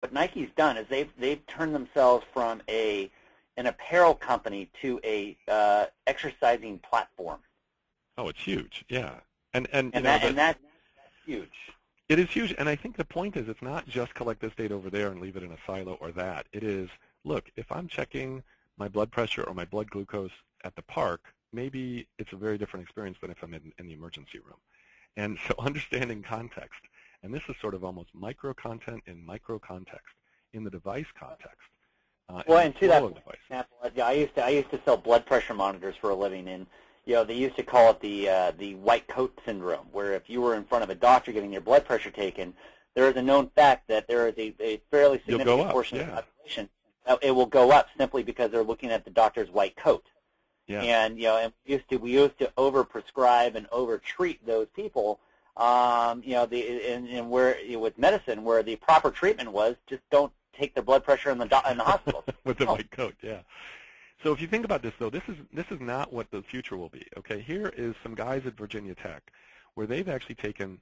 what Nike's done is they've turned themselves from an apparel company to a exercising platform. Oh, it's huge, yeah. And that's huge. It is huge, and I think the point is it's not just collect this data over there and leave it in a silo or that. It is, look, if I'm checking my blood pressure or my blood glucose at the park, maybe it's a very different experience than if I'm in the emergency room. And so understanding context, and this is sort of almost micro content in micro context in the device context. Well, and to that example, I used to sell blood pressure monitors for a living, and they used to call it the white coat syndrome, where if you were in front of a doctor getting your blood pressure taken, there is a known fact that there is a fairly significant portion of the population it will go up simply because they're looking at the doctor's white coat. Yeah. And we used to overprescribe and overtreat those people. And where with medicine, where the proper treatment was just don't take their blood pressure in the hospital with the white coat. Yeah. So if you think about this, though, this is not what the future will be. Okay, here is some guys at Virginia Tech where they've actually taken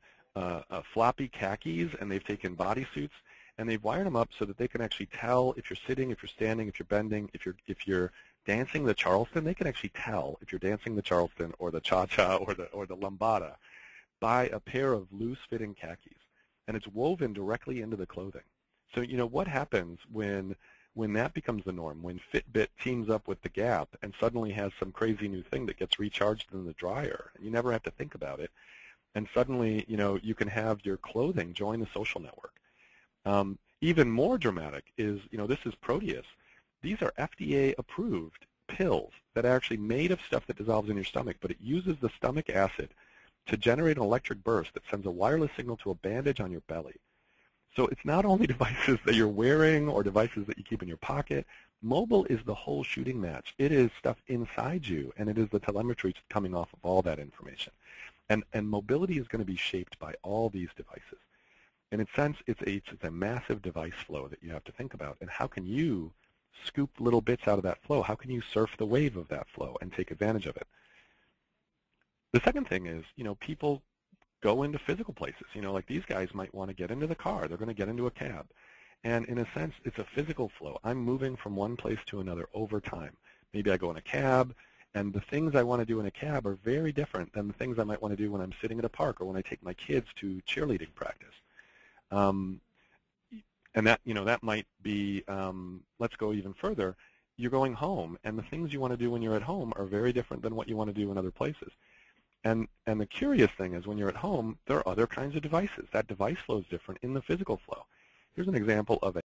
floppy khakis and they've taken bodysuits and they've wired them up so that they can actually tell if you're sitting, if you're standing, if you're bending, if you're dancing the Charleston. They can actually tell if you're dancing the Charleston or the cha-cha or the lambada by a pair of loose-fitting khakis, and it's woven directly into the clothing. So what happens when that becomes the norm, when Fitbit teams up with the Gap and suddenly has some crazy new thing that gets recharged in the dryer, and you never have to think about it, and suddenly you can have your clothing join the social network. Even more dramatic is, this is Proteus. These are FDA-approved pills that are actually made of stuff that dissolves in your stomach, but it uses the stomach acid to generate an electric burst that sends a wireless signal to a bandage on your belly. So it's not only devices that you're wearing or devices that you keep in your pocket. Mobile is the whole shooting match. It is stuff inside you, and it is the telemetry coming off of all that information. And mobility is going to be shaped by all these devices. In a sense, it's a massive device flow that you have to think about. And how can you scoop little bits out of that flow? How can you surf the wave of that flow and take advantage of it? The second thing is, people go into physical places. Like these guys might want to get into the car. They're going to get into a cab. And in a sense, it's a physical flow. I'm moving from one place to another over time. Maybe I go in a cab, and the things I want to do in a cab are very different than the things I might want to do when I'm sitting at a park or when I take my kids to cheerleading practice. And that might be, let's go even further. You're going home, and the things you want to do when you're at home are very different than what you want to do in other places. And the curious thing is when you're at home, there are other kinds of devices. That device flow is different in the physical flow. Here's an example of